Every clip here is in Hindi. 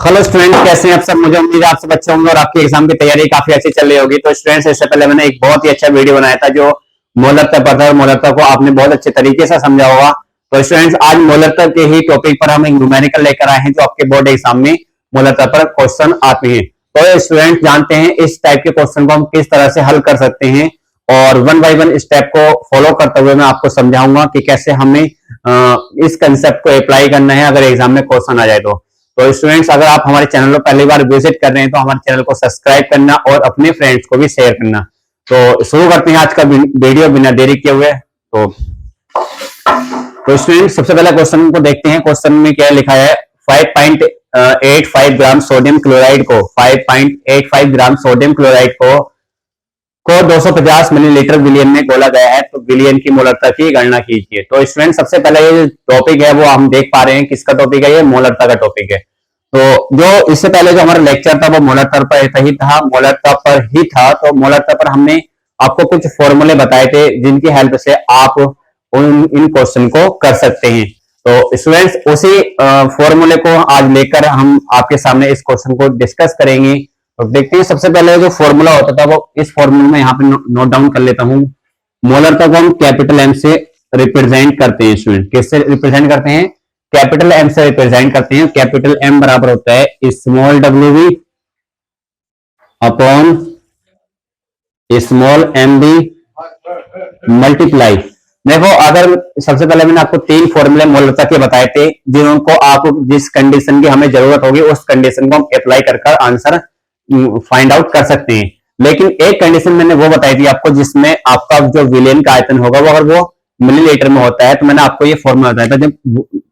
हेलो स्टूडेंट, कैसे हैं आप सब। मुझे उम्मीद है आप सब अच्छे होंगे और आपकी एग्जाम की तैयारी काफी अच्छी चल रही होगी। तो स्टूडेंट्स, इससे पहले मैंने एक बहुत ही अच्छा वीडियो बनाया था जो मोलरता पर था और मोलरता को आपने बहुत अच्छे तरीके से समझा होगा। तो स्टूडेंट्स, आज मोलरता के ही टॉपिक पर हम एक न्यूमेरिकल लेकर आए हैं जो आपके बोर्ड एग्जाम में मोलरता पर क्वेश्चन आते हैं। तो स्टूडेंट जानते हैं इस टाइप के क्वेश्चन को हम किस तरह से हल कर सकते हैं और वन बाय वन स्टेप को फॉलो करते हुए मैं आपको समझाऊंगा कि कैसे हमें इस कंसेप्ट को अप्लाई करना है अगर एग्जाम में क्वेश्चन आ जाए तो स्टूडेंट्स, अगर आप हमारे चैनल को पहली बार विजिट कर रहे हैं तो हमारे चैनल को सब्सक्राइब करना और अपने फ्रेंड्स को भी शेयर करना। तो शुरू करते हैं आज का वीडियो बिना देरी किए हुए। तो स्टूडेंट, सबसे पहले क्वेश्चन को देखते हैं। क्वेश्चन में क्या लिखा है, 5.85 ग्राम सोडियम क्लोराइड को 5.85 ग्राम सोडियम क्लोराइड को 250 मिलीलीटर विलियन में घोला गया है, तो विलियन की मोलरता की गणना कीजिए। तो स्टूडेंट, सबसे पहले ये टॉपिक है वो हम देख पा रहे हैं किसका टॉपिक है, ये मोलरता का टॉपिक है। तो जो इससे पहले जो हमारा लेक्चर था वो मोलरता पर ही था, मोलरता पर ही था। तो मोलरता पर हमने आपको कुछ फॉर्मूले बताए थे जिनकी हेल्प से आप इन क्वेश्चन को कर सकते हैं। तो स्टूडेंट्स, उसी फॉर्मूले को आज लेकर हम आपके सामने इस क्वेश्चन को डिस्कस करेंगे। तो देखते हैं, सबसे पहले जो फॉर्मूला होता था वो इस फॉर्मूले में यहाँ पे नोट डाउन कर लेता हूं। मोलरता को हम कैपिटल एम से रिप्रेजेंट करते हैं। स्टूडेंट, किससे रिप्रेजेंट करते हैं? कैपिटल एम से रिप्रेजेंट करते हैं। कैपिटल एम बराबर होता है small W B upon small M B multiply. देखो, अगर सबसे पहले मैंने आपको 3 फॉर्मूले मोलरता के बताए थे जिनको आप जिस कंडीशन की हमें जरूरत होगी उस कंडीशन को हम अप्लाई कर आंसर फाइंड आउट कर सकते हैं। लेकिन एक कंडीशन मैंने वो बताई थी आपको जिसमें आपका जो विलियन का आयतन होगा वो अगर वो मिलीलीटर में होता है, तो मैंने आपको ये फॉर्मूला बताया था, जब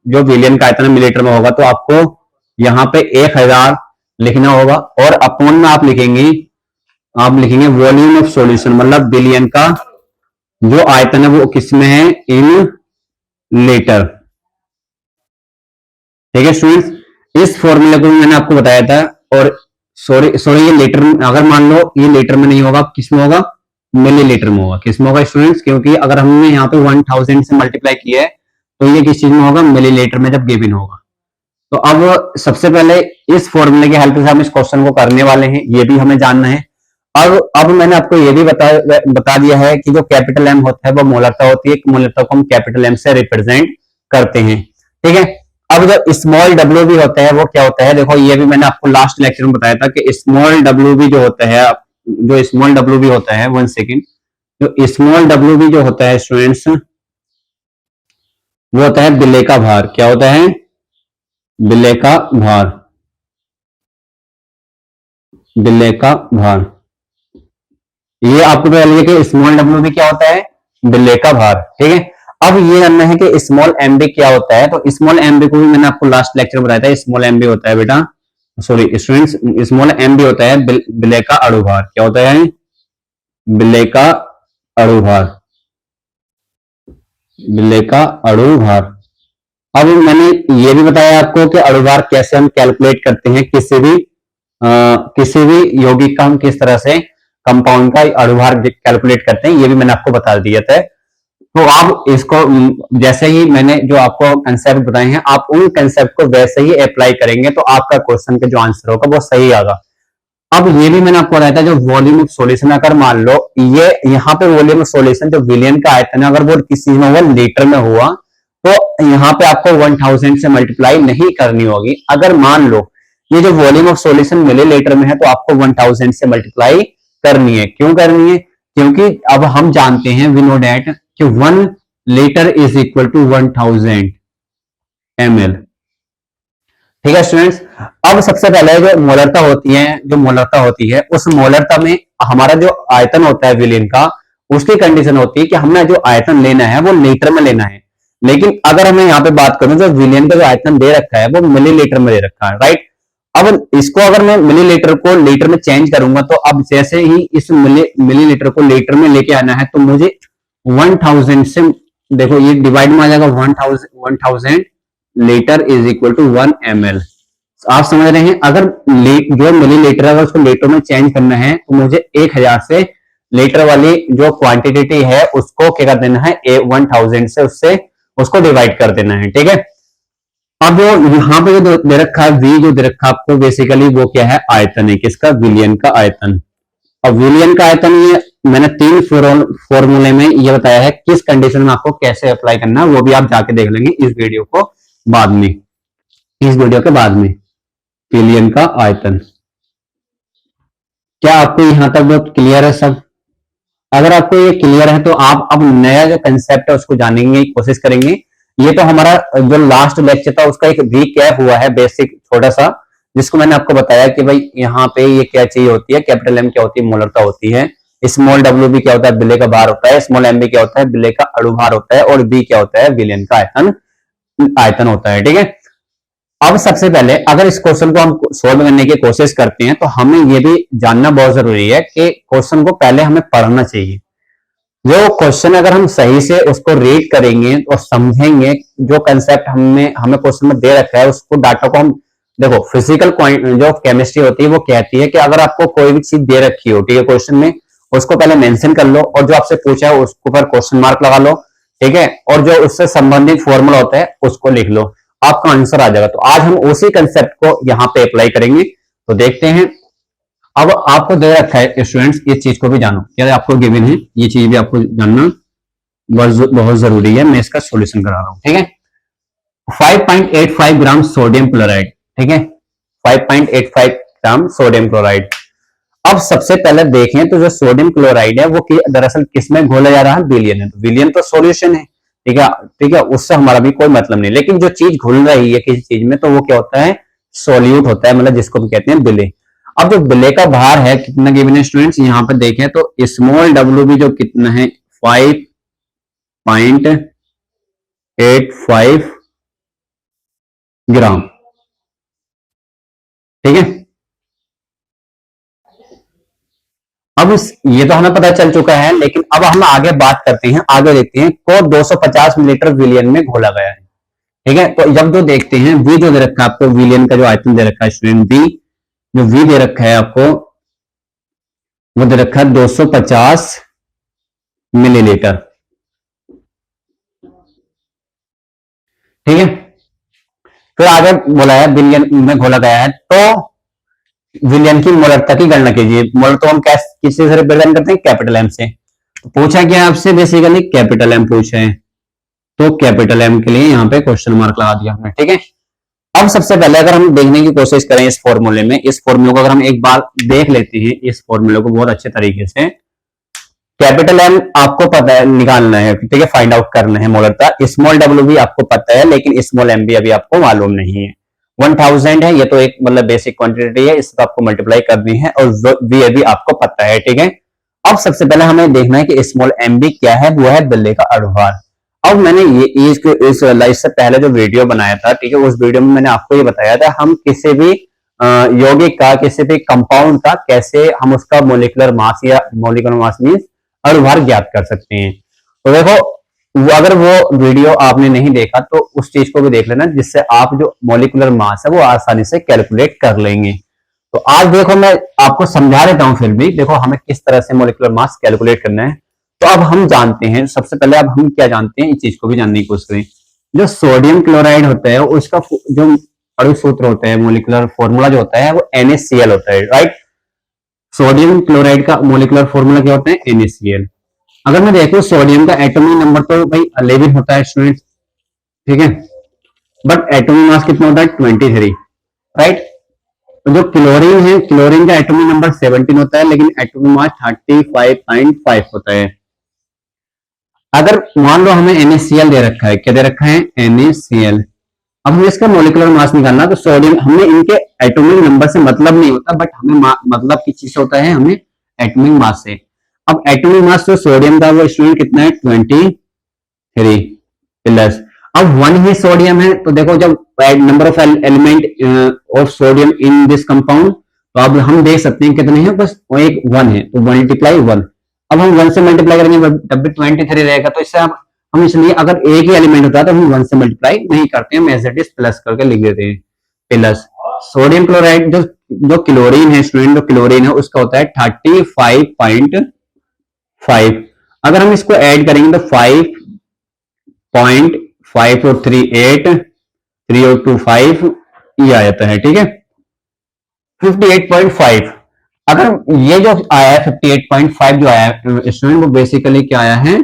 जो विलियन का आयतन मिलीलीटर में होगा तो आपको यहाँ पे 1000 लिखना होगा और अपॉन में आप लिखेंगे वॉल्यूम ऑफ सॉल्यूशन, मतलब विलियन का जो आयतन है वो किसमें है, इन लीटर। ठीक है स्टूडेंट्स, इस फॉर्मूले को मैंने आपको बताया था। और सॉरी ये लीटर, अगर मान लो ये लीटर में नहीं होगा, किसमें होगा, मिलीलीटर में होगा। किसमें होगा स्टूडेंट्स, क्योंकि अगर हमने यहाँ पे 1000 से मल्टीप्लाई किया है तो ये किस चीज में होगा, मिलीलीटर में जब गिवन होगा। तो अब सबसे पहले इस फॉर्मूले की हेल्प से हम इस क्वेश्चन को करने वाले हैं, ये भी हमें जानना है। अब मैंने आपको ये भी बता दिया है कि जो कैपिटल एम होता है वो मोलरता होती है, मोलरता को हम कैपिटल एम से रिप्रेजेंट करते हैं। ठीक है, अब जो स्मॉल डब्ल्यू भी होता है वो क्या होता है, देखो ये भी मैंने आपको लास्ट लेक्चर में बताया था कि स्मॉल डब्ल्यू भी जो होता है, जो स्मॉल डब्ल्यू भी होता है, 1 सेकेंड, जो स्मॉल डब्ल्यू भी जो होता है स्टूडेंट्स, वो होता है बिल्ले का भार। क्या होता है? बिल्ले का भार। बिल्ले का भार, ये आपको पता लगे कि स्मॉल डब्ल्यू भी क्या होता है, बिल्ले का भार। ठीक है, अब ये जानना है कि स्मॉल एम बी क्या होता है। तो स्मॉल एम बी को भी मैंने आपको लास्ट लेक्चर में बताया था। स्मॉल एम बी होता है बेटा, sorry students, small M B होता है बिल्ले का अणु भार। क्या होता है? बिल्ले का अणु भार। बिल्ले का अणु भार। अब मैंने ये भी बताया आपको कि अणु भार कैसे हम कैलकुलेट करते हैं, किसी भी यौगिक का हम किस तरह से कंपाउंड का अणु भार कैलकुलेट करते हैं, ये भी मैंने आपको बता दिया था। तो आप इसको जैसे ही मैंने जो आपको कंसेप्ट बताए हैं, आप उन कंसेप्ट को वैसे ही अप्लाई करेंगे तो आपका क्वेश्चन का जो आंसर होगा वो सही आएगा। अब ये भी मैंने आपको बताया था, जो वॉल्यूम ऑफ सॉल्यूशन, अगर मान लो ये यहाँ पे वॉल्यूम ऑफ सॉल्यूशन जो विलियन का आयतन है अगर वो किसी में हुआ लीटर में हुआ तो यहाँ पे आपको 1000 से मल्टीप्लाई नहीं करनी होगी। अगर मान लो ये जो वॉल्यूम ऑफ सॉल्यूशन मिलीलीटर में है तो आपको 1000 से मल्टीप्लाई करनी है। क्यों करनी है? क्योंकि अब हम जानते हैं, वी नो डेट, कि 1 litre is equal to 1000 ml। ठीक है स्टूडेंट्स, अब सबसे पहले जो मोलरता होती है उस मोलरता में हमारा जो आयतन होता है विलियन का, उसकी कंडीशन होती है कि हमें जो आयतन लेना है वो लीटर में लेना है। लेकिन अगर हमें यहाँ पे बात करूं जो विलियन का जो आयतन दे रखा है वो मिलीलीटर में दे रखा है, राइट। अब इसको अगर मैं मिलीलीटर को लीटर में चेंज करूंगा तो अब जैसे ही इस मिलीलीटर को लीटर में लेके आना है तो मुझे 1000 से, देखो ये डिवाइड में आ जाएगा, 1000 litre is equal to 1 ml। आप समझ रहे हैं, अगर जो मिलीलीटर अगर उसको लीटर में चेंज करना है तो मुझे 1000 से लीटर वाली जो क्वांटिटी है उसको क्या कर देना है, 1000 से उससे उसको डिवाइड कर देना है। ठीक है, अब यहाँ पे जो दे रखा है वी, जो दे रखा है आपको बेसिकली वो क्या है, आयतन है किसका, विलियन का आयतन। अब विलियन का आयतन ये मैंने तीन फॉर्मूले में ये बताया है, किस कंडीशन में आपको कैसे अप्लाई करना है वो भी आप जाके देख लेंगे इस वीडियो को बाद में, इस वीडियो के बाद में। विलियन का आयतन, क्या आपको यहां तक बहुत क्लियर है सब? अगर आपको ये क्लियर है तो आप अब नया जो कंसेप्ट है उसको जानेंगे की कोशिश करेंगे। ये तो हमारा जो लास्ट लेक्चर था उसका एक रीकैप हुआ है बेसिक छोटा सा, जिसको मैंने आपको बताया कि भाई यहाँ पे ये क्या चीज होती है, कैपिटल एम क्या होती है, मोलरता होती है, स्मॉल डब्ल्यू बी क्या होता है, बिले का भार होता है, स्मॉल एम बी क्या होता है, बिले का अणुभार होता है, और बी क्या होता है, विलियन का आयतन, आयतन होता है। ठीक है, अब सबसे पहले अगर इस क्वेश्चन को हम सोल्व करने की कोशिश करते हैं तो हमें ये भी जानना बहुत जरूरी है कि क्वेश्चन को पहले हमें पढ़ना चाहिए। जो क्वेश्चन अगर हम सही से उसको रीड करेंगे और समझेंगे, जो कंसेप्ट हमें हमें क्वेश्चन में दे रखा है उसको डाटा को हम देखो, फिजिकल जो केमिस्ट्री होती है वो कहती है कि अगर आपको कोई भी चीज दे रखी हो, ठीक है, क्वेश्चन में, उसको पहले मेंशन कर लो और जो आपसे पूछा है उसके ऊपर क्वेश्चन मार्क लगा लो, ठीक है, और जो उससे संबंधित फॉर्मूला होता है उसको लिख लो, आपका आंसर आ जाएगा। तो आज हम उसी कंसेप्ट को यहाँ पे अप्लाई करेंगे। तो देखते हैं। अब आपको दे रखा है स्टूडेंट्स, इस चीज को भी जानो, क्या आपको गिवन है, ये चीज भी आपको जानना बहुत जरूरी है। मैं इसका सॉल्यूशन करा रहा हूं, ठीक है। 5.85 ग्राम सोडियम क्लोराइड, ठीक है, 5.85 ग्राम सोडियम क्लोराइड। अब सबसे पहले देखें तो जो सोडियम क्लोराइड है वो दरअसल किसमें घोला जा रहा है, विलियन है। तो विलियन तो सॉल्यूशन है, ठीक है, ठीक है, उससे हमारा भी कोई मतलब नहीं, लेकिन जो चीज घुल रही है किसी चीज में तो वो क्या होता है, सोल्यूट होता है, मतलब जिसको हम कहते हैं बिले। अब जो बिले का भार है कितना गिवन है स्टूडेंट्स, यहाँ पे देखें तो स्मॉल डब्ल्यू भी जो कितना है 5.85 ग्राम, ठीक है। अब ये तो हमें पता चल चुका है, लेकिन अब हम आगे बात करते हैं, आगे देखते हैं को 250 मिलीलीटर विलियन में घोला गया है, ठीक है। तो जब जो देखते हैं वी जो दे रखा है आपको, विलियन का जो आयतन दे रखा है स्टूडेंट, वी जो वी दे रखा है आपको वो दे रखा है 250 मिलीलीटर, ठीक है। फिर आगे बोला है विलियन में घोला गया है, तो विलियन की मोलरता की गणना कीजिए। मोलर तो हम किससे रिप्रेजेंट करते हैं, कैपिटल एम से। तो पूछा क्या आपसे, बेसिकली कैपिटल एम पूछा है, तो कैपिटल एम के लिए यहाँ पे क्वेश्चन मार्क लगा दिया हमने, ठीक है। अब सबसे पहले अगर हम देखने की कोशिश करें इस फॉर्मूले में, इस फॉर्मूले को अगर हम एक बार देख लेते हैं, इस फॉर्मूले को बहुत अच्छे तरीके से, कैपिटल एम आपको पता है निकालना है, ठीक है, फाइंड आउट करना है मोलरता। स्मॉल डब्ल्यू भी आपको पता है, लेकिन स्मॉल एम भी अभी आपको मालूम नहीं है। 1000 है, ये तो एक मतलब बेसिक क्वांटिटी है, इसको आपको मल्टीप्लाई करनी है, और वी अभी आपको पता है, ठीक है। अब सबसे पहले हमें देखना है कि स्मॉल एम बी क्या है, वो है बिल्ले का अणुभार। अब मैंने ये इस से पहले जो वीडियो बनाया था, ठीक है, उस वीडियो में मैंने आपको ये बताया था हम किसी भी यौगिक का, किसी भी कंपाउंड का कैसे हम उसका मोलिकुलर मास या मोलिकुलर मास मींस अणुभार ज्ञात कर सकते हैं। तो देखो, अगर वो वीडियो आपने नहीं देखा तो उस चीज को भी देख लेना, जिससे आप जो मोलिकुलर मास है वो आसानी से कैलकुलेट कर लेंगे। तो आज देखो मैं आपको समझा देता हूं, फिर भी देखो हमें किस तरह से मोलिकुलर मास कैलकुलेट करना है। तो अब हम जानते हैं, सबसे पहले अब हम क्या जानते हैं, इस चीज को भी जानने की कोशिश करें। जो सोडियम क्लोराइड होता है उसका जो अणु सूत्र होता है, मोलिकुलर फॉर्मूला जो होता है वो NaCl होता है, राइट। सोडियम क्लोराइड का मोलिकुलर फॉर्मूला क्या होता है, NaCl। अगर मैं देखूं सोडियम का एटॉमिक नंबर तो भाई 11 होता है स्टूडेंट, ठीक है, बट एटॉमिक मास कितना होता है, 23, राइट। तो जो क्लोरीन है, क्लोरीन का एटॉमिक नंबर 17 होता है, लेकिन एटॉमिक मास 35.5 होता है। अगर मान लो हमें NaCl दे रखा है, क्या दे रखा है, NaCl। अब हमें इसका मोलिकुलर मास निकालना, तो सोडियम, हमें इनके एटॉमिक नंबर से मतलब नहीं होता, बट हमें मतलब किस चीज से होता है, हमें एटॉमिक मास से। अब एटॉमिक मास तो सोडियम का वो स्टूडेंट कितना है, 23 प्लस, अब 1 ही सोडियम है, तो देखो जब number of element of sodium in this compound, तो अब हम देख सकते हैं कितने हैं, बस एक 1 है, तो मल्टीप्लाई 1। अब हम 1 से मल्टीप्लाई करेंगे तब भी 23 रहेगा, तो इससे हम इसलिए अगर एक ही एलिमेंट होता है तो हम 1 से मल्टीप्लाई नहीं करते हैं, एज इट इज प्लस करके लिख देते हैं, प्लस सोडियम क्लोराइड जो क्लोरीन है स्टूडेंट, जो क्लोरीन है उसका होता है 35.5। अगर हम इसको ऐड करेंगे तो 5.538 3025 ये आ जाता है, ठीक है। 58.5, अगर ये जो आया है 58.5 जो आया है स्टूडेंट, वो बेसिकली क्या आया है,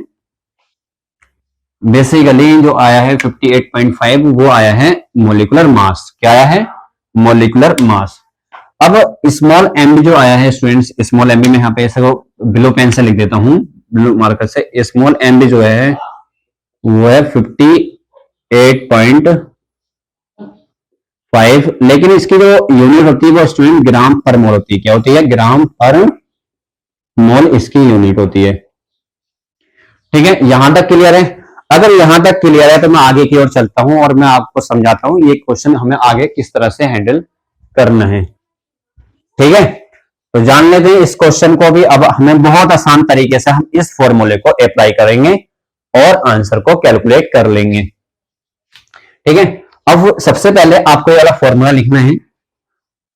बेसिकली जो आया है 58.5 वो आया है मोलिकुलर मास। क्या आया है? Molecular mass. अब स्मॉल एम जो आया है स्टूडेंट्स, स्मॉल एम में यहाँ पे ऐसे ब्लू पेन से लिख देता हूं, ब्लू मार्कर से। स्मॉल एम जो है वो है 58.5, लेकिन इसकी जो यूनिट होती है वो स्टूडेंट ग्राम पर मोल होती है। क्या होती है? ग्राम पर मोल इसकी यूनिट होती है, ठीक है। यहां तक क्लियर है? अगर यहां तक क्लियर है तो मैं आगे की ओर चलता हूं और मैं आपको समझाता हूं ये क्वेश्चन हमें आगे किस तरह से हैंडल करना है, ठीक है। तो जान लेते हैं इस क्वेश्चन को भी। अब हमें बहुत आसान तरीके से हम इस फॉर्मूले को अप्लाई करेंगे और आंसर को कैलकुलेट कर लेंगे, ठीक है। अब सबसे पहले आपको ये वाला फॉर्मूला लिखना है,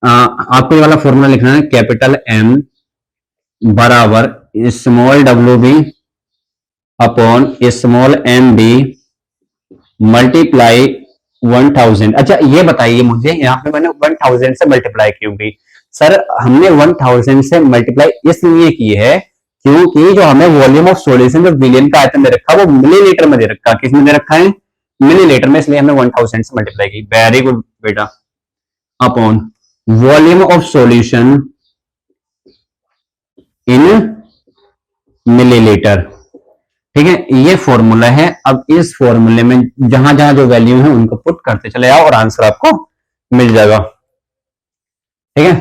आपको ये वाला फॉर्मूला लिखना है, कैपिटल एम बराबर small W B upon small M B multiply 1000। अच्छा ये बताइए मुझे, यहाँ पे मैंने 1000 से मल्टीप्लाई क्यों की? सर हमने 1000 से मल्टीप्लाई इसलिए की है क्योंकि जो हमें वॉल्यूम ऑफ सॉल्यूशन जो विलियन का आयतन दे रखा है वो मिलीलीटर में दे रखा है। किस में दे रखा है? मिलीलीटर में, इसलिए हमने 1000 से मल्टीप्लाई की। वेरी गुड बेटा। Upon volume of solution in millilitre, ठीक है। ये फॉर्मूला है। अब इस फॉर्मूले में जहां जहां जो वैल्यू है उनको पुट करते चले आओ और आंसर आपको मिल जाएगा, ठीक है।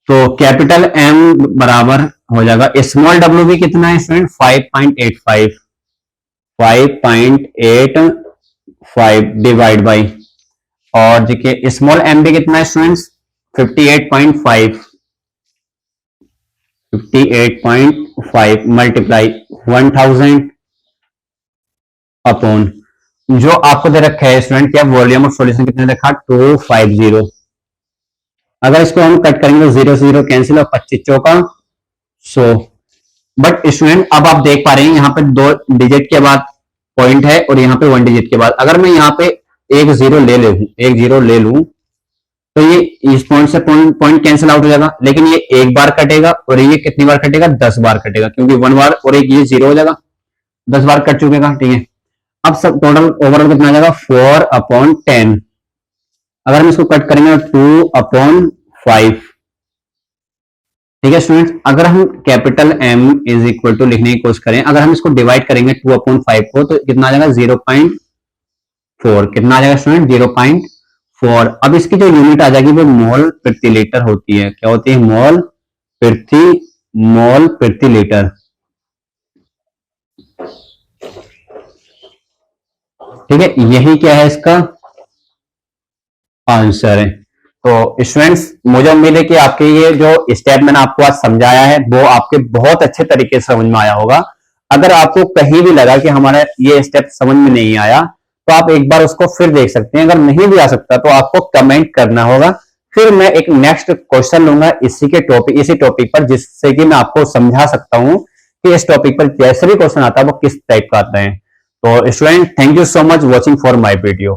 तो कैपिटल एम बराबर हो जाएगा स्मॉल डब्ल्यू भी कितना है स्टूडेंट? 5.85, 5.85 डिवाइड बाई, और देखिए स्मॉल एम भी कितना है स्टूडेंट्स? 58.5, 58.5 मल्टीप्लाई 1000 अपॉन जो आपको दे रखा है स्टूडेंट, क्या वॉल्यूम ऑफ सॉल्यूशन कितने रखा? 250। अगर इसको हम कट करेंगे तो 0 से 0 कैंसिल और 25 चौका 100। बट स्टूडेंट अब आप देख पा रहे हैं यहाँ पे 2 डिजिट के बाद पॉइंट है और यहाँ पे 1 डिजिट के बाद। अगर मैं यहाँ पे एक जीरो ले लूं तो ये इस पॉइंट से पॉइंट कैंसिल आउट हो जाएगा, लेकिन ये एक बार कटेगा और ये कितनी बार कटेगा? 10 बार कटेगा, क्योंकि 1 बार और एक ये 0 हो जाएगा, 10 बार कट चुकेगा, ठीक है। अब सब टोटल ओवरऑल कितना आ जाएगा? 4/10। अगर हम इसको कट करेंगे तो 2/5, ठीक है स्टूडेंट्स। अगर हम capital M is equal to लिखने की कोशिश करें, अगर हम इसको डिवाइड करेंगे 2/5 को तो कितना आ जाएगा? 0.4। कितना आ जाएगा स्टूडेंट? 0.4। अब इसकी जो यूनिट आ जाएगी वो मोल प्रति लीटर होती है। क्या होती है? मोल प्रति लीटर, ठीक है। यही क्या है इसका आंसर है। तो स्टूडेंट्स मुझे उम्मीद है कि आपके ये जो स्टेप मैंने आपको आज समझाया है वो आपके बहुत अच्छे तरीके से समझ में आया होगा। अगर आपको कहीं भी लगा कि हमारा ये स्टेप समझ में नहीं आया तो आप एक बार उसको फिर देख सकते हैं। अगर नहीं भी आ सकता तो आपको कमेंट करना होगा, फिर मैं एक नेक्स्ट क्वेश्चन लूंगा इसी टॉपिक पर, जिससे कि मैं आपको समझा सकता हूं कि इस टॉपिक पर जैसे भी क्वेश्चन आता है वो किस टाइप का आता है। तो student thank you so much watching for my video.